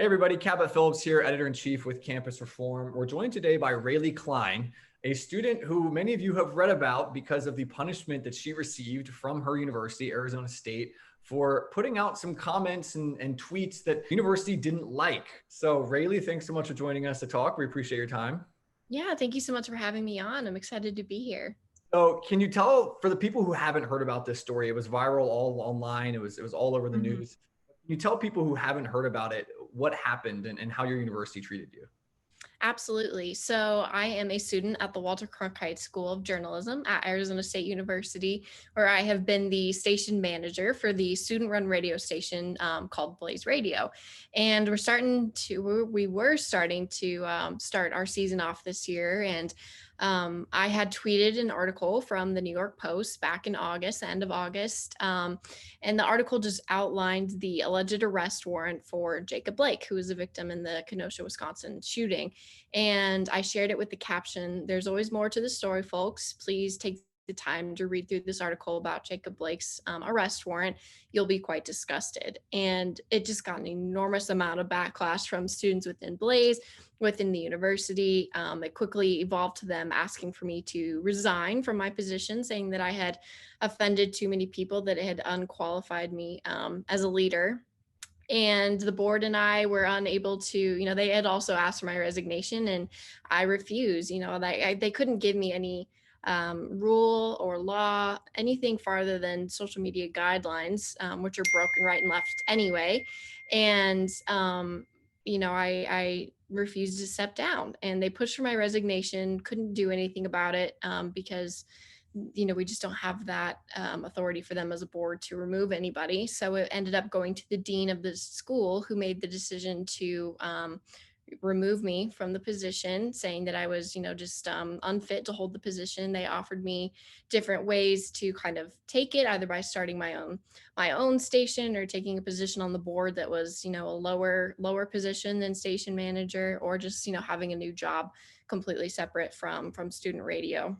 Hey everybody, Cabot Phillips here, Editor-in-Chief with Campus Reform. We're joined today by Klein, a student who many of you have read about because of the punishment that she received from her university, Arizona State, for putting out some comments and tweets that the university didn't like. So Rayleigh, thanks so much for joining us to talk. We appreciate your time. Yeah, thank you so much for having me on. I'm excited to be here. So can you tell, for the people who haven't heard about this story, it was viral all online, it was all over the news. Can you tell people who haven't heard about it what happened and how your university treated you? Absolutely. So I am a student at the Walter Cronkite School of Journalism at Arizona State University, where I have been the station manager for the student-run radio station called Blaze Radio. And we were starting to start our season off this year. And I had tweeted an article from the New York Post back in August, the end of August. And the article just outlined the alleged arrest warrant for Jacob Blake, who was a victim in the Kenosha, Wisconsin shooting. And I shared it with the caption, "There's always more to the story, folks. Please take the time to read through this article about Jacob Blake's arrest warrant. You'll be quite disgusted." And it just got an enormous amount of backlash from students within Blaze, within the university. It quickly evolved to them asking for me to resign from my position, saying that I had offended too many people, that it had unqualified me as a leader. And the board and I were unable to, they had also asked for my resignation, and I refused. They couldn't give me any rule or law, anything farther than social media guidelines, which are broken right and left anyway. And I refused to step down, and they pushed for my resignation. Couldn't do anything about it because we just don't have that authority for them as a board to remove anybody. So it ended up going to the dean of the school, who made the decision to remove me from the position, saying that I was, just unfit to hold the position. They offered me different ways to kind of take it, either by starting my own station, or taking a position on the board that was, a lower position than station manager, or just, having a new job completely separate from student radio.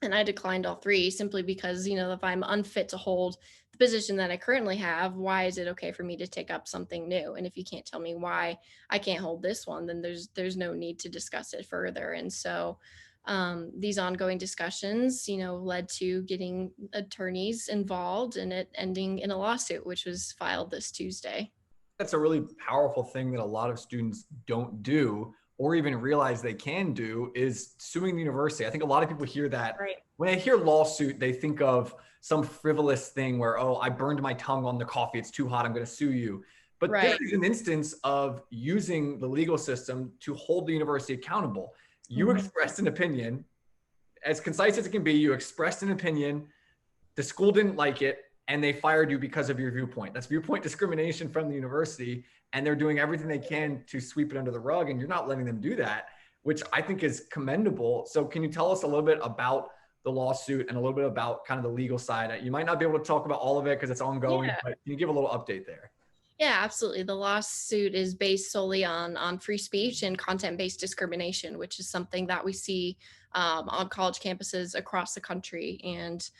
And I declined all three, simply because, if I'm unfit to hold the position that I currently have, why is it okay for me to take up something new? And if you can't tell me why I can't hold this one, then there's no need to discuss it further. And so these ongoing discussions, led to getting attorneys involved, and it ending in a lawsuit, which was filed this Tuesday. That's a really powerful thing that a lot of students don't do or even realize they can do, is suing the university. I think a lot of people hear that. Right. When they hear lawsuit, they think of some frivolous thing where, oh, I burned my tongue on the coffee, it's too hot, I'm going to sue you. But Right. This is an instance of using the legal system to hold the university accountable. You expressed an opinion, as concise as it can be. You expressed an opinion, the school didn't like it, and they fired you because of your viewpoint. That's viewpoint discrimination from the university, and they're doing everything they can to sweep it under the rug, and you're not letting them do that, which I think is commendable. So can you tell us a little bit about the lawsuit and a little bit about kind of the legal side? You might not be able to talk about all of it because it's ongoing, but can you give a little update there? Yeah, absolutely. The lawsuit is based solely on free speech and content-based discrimination, which is something that we see on college campuses across the country. And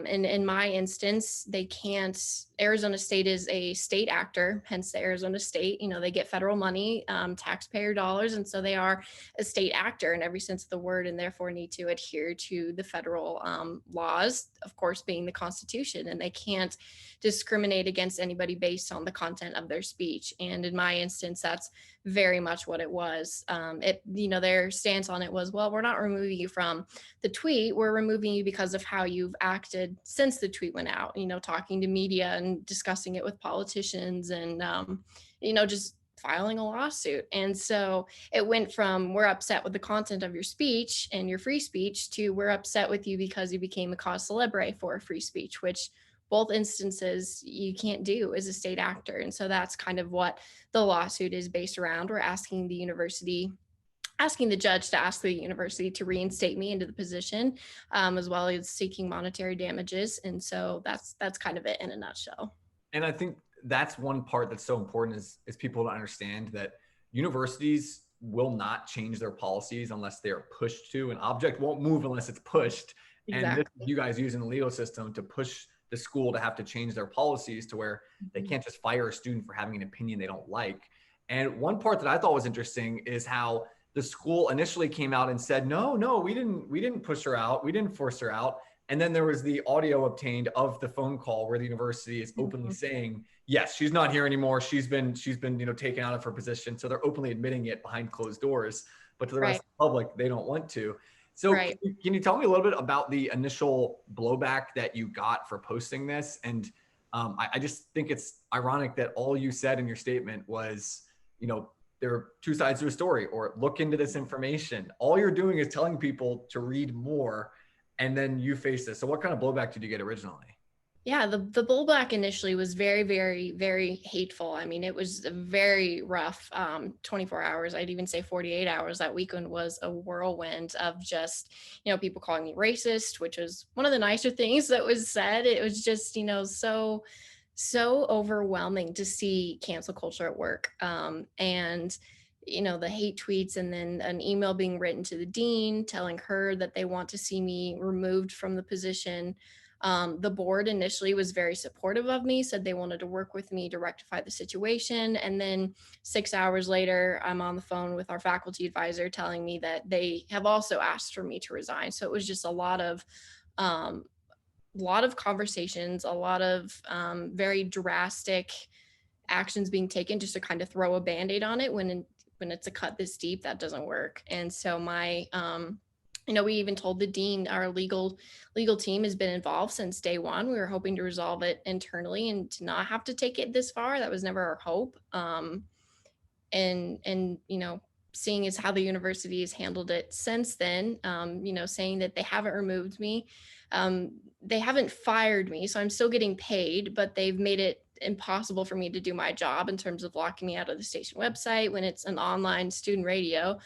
in my instance, they can't. Arizona State is a state actor, hence the Arizona State. They get federal money, taxpayer dollars, and so they are a state actor in every sense of the word, and therefore need to adhere to the federal laws, of course, being the Constitution. And they can't discriminate against anybody based on the content of their speech. And in my instance, that's very much what it was. Their stance on it was, well, we're not removing you from the tweet, we're removing you because of how you've acted since the tweet went out, talking to media and discussing it with politicians, and just filing a lawsuit. And so it went from, we're upset with the content of your speech and your free speech, to we're upset with you because you became a cause célèbre for free speech, which both instances you can't do as a state actor. And so that's kind of what the lawsuit is based around. We're asking the judge to ask the university to reinstate me into the position, as well as seeking monetary damages. And so that's kind of it in a nutshell. And I think that's one part that's so important, is people to understand that universities will not change their policies unless they are pushed to. An object won't move unless it's pushed. Exactly. And this is you guys using the legal system to push the school to have to change their policies to where they can't just fire a student for having an opinion they don't like. And one part that I thought was interesting is how the school initially came out and said, no, we didn't push her out. We didn't force her out. And then there was the audio obtained of the phone call where the university is openly Mhm. saying, yes, she's not here anymore. She's been, taken out of her position. So they're openly admitting it behind closed doors, but to the rest Right, of the public, they don't want to. So right. can you tell me a little bit about the initial blowback that you got for posting this? And I just think it's ironic that all you said in your statement was, there are two sides to a story, or look into this information. All you're doing is telling people to read more, and then you face this. So what kind of blowback did you get originally? Yeah, the Blowback initially was very, very, very hateful. I mean, it was a very rough 24 hours. I'd even say 48 hours. That weekend was a whirlwind of just, people calling me racist, which was one of the nicer things that was said. It was just, so overwhelming to see cancel culture at work. And the hate tweets, and then an email being written to the dean telling her that they want to see me removed from the position. The board initially was very supportive of me, said they wanted to work with me to rectify the situation. And then 6 hours later, I'm on the phone with our faculty advisor telling me that they have also asked for me to resign. So it was just um, lot of conversations, a lot of very drastic actions being taken just to kind of throw a band-aid on it when it's a cut this deep. That doesn't work. And so we even told the dean. Our legal team has been involved since day one. We were hoping to resolve it internally and to not have to take it this far. That was never our hope. And seeing as how the university has handled it since then, saying that they haven't removed me, they haven't fired me, so I'm still getting paid, but they've made it impossible for me to do my job in terms of locking me out of the station website when it's an online student radio,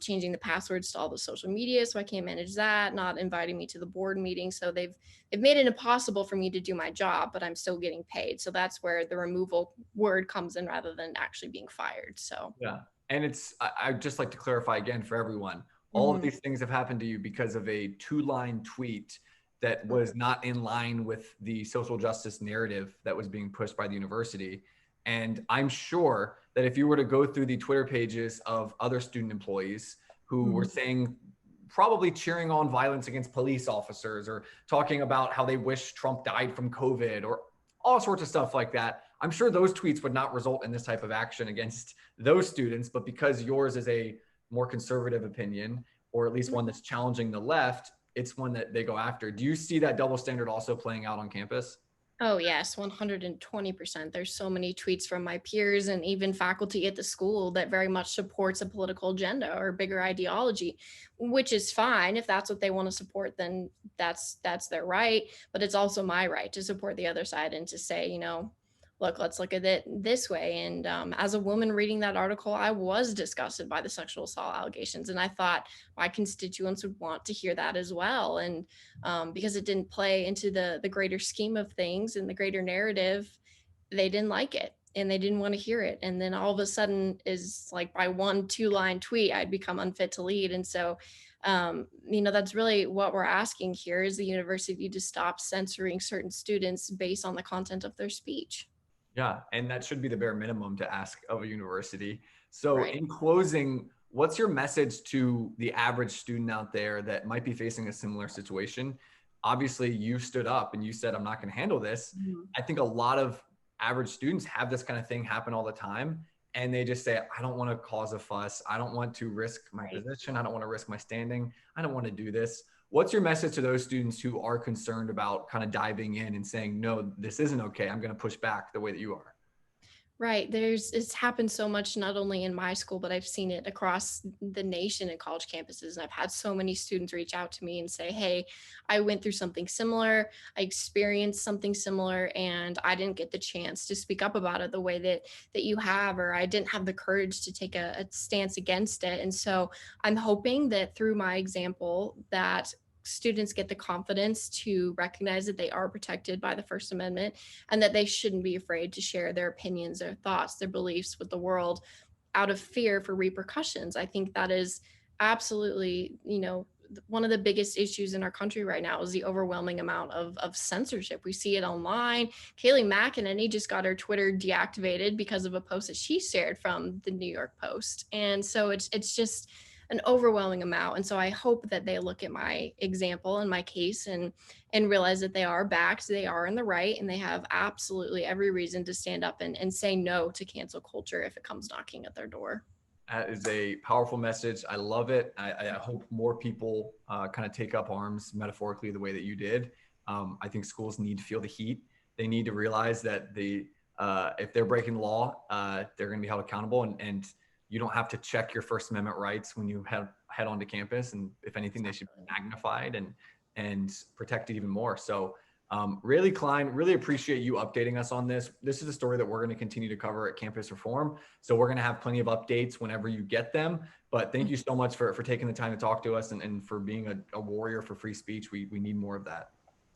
changing the passwords to all the social media so I can't manage that, not inviting me to the board meeting. So they've made it impossible for me to do my job, but I'm still getting paid. So that's where the removal word comes in rather than actually being fired. So Yeah. And I'd just like to clarify again for everyone, all of mhm. these things have happened to you because of a 2-line tweet that was not in line with the social justice narrative that was being pushed by the university. And I'm sure that if you were to go through the Twitter pages of other student employees who were Mhm. saying, probably cheering on violence against police officers, or talking about how they wish Trump died from COVID, or all sorts of stuff like that, I'm sure those tweets would not result in this type of action against those students. But because yours is a more conservative opinion, or at least one that's challenging the left, it's one that they go after. Do you see that double standard also playing out on campus? Oh, yes, 120%. There's so many tweets from my peers and even faculty at the school that very much supports a political agenda or bigger ideology, which is fine. If that's what they want to support, then that's their right. But it's also my right to support the other side and to say, look, let's look at it this way. And as a woman reading that article, I was disgusted by the sexual assault allegations, and I thought my constituents would want to hear that as well. And because it didn't play into the greater scheme of things and the greater narrative, they didn't like it and they didn't want to hear it. And then all of a sudden, is like by 1 2 line tweet, I'd become unfit to lead. And so that's really what we're asking here, is the university to stop censoring certain students based on the content of their speech. Yeah, and that should be the bare minimum to ask of a university. So, Right. in closing, what's your message to the average student out there that might be facing a similar situation? Obviously, you stood up and you said, I'm not going to handle this. Mhm. I think a lot of average students have this kind of thing happen all the time. And they just say, I don't want to cause a fuss. I don't want to risk my Right. position. I don't want to risk my standing. I don't want to do this. What's your message to those students who are concerned about kind of diving in and saying, no, this isn't okay. I'm going to push back the way that you are? Right. It's happened so much, not only in my school, but I've seen it across the nation at college campuses. And I've had so many students reach out to me and say, hey, I went through something similar. I experienced something similar, and I didn't get the chance to speak up about it the way that you have, or I didn't have the courage to take a stance against it. And so I'm hoping that through my example, that students get the confidence to recognize that they are protected by the First Amendment, and that they shouldn't be afraid to share their opinions, their thoughts, their beliefs with the world out of fear for repercussions. I think that is absolutely, one of the biggest issues in our country right now is the overwhelming amount of censorship. We see it online. Kayleigh McEnany just got her Twitter deactivated because of a post that she shared from the New York Post. And so it's just an overwhelming amount. And so I hope that they look at my example and my case and realize that they are backed, they are in the right, and they have absolutely every reason to stand up and say no to cancel culture if it comes knocking at their door. That is a powerful message. I love it. I hope more people kind of take up arms metaphorically the way that you did. I think schools need to feel the heat. They need to realize that if they're breaking the law, they're going to be held accountable. And you don't have to check your First Amendment rights when you head onto campus. And if anything, they should be magnified and protected even more. So really, Klein, really appreciate you updating us on this. This is a story that we're going to continue to cover at Campus Reform. So we're going to have plenty of updates whenever you get them. But thank you so much for taking the time to talk to us and for being a warrior for free speech. We need more of that.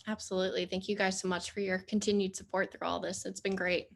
Absolutely. Thank you guys so much for your continued support through all this. It's been great.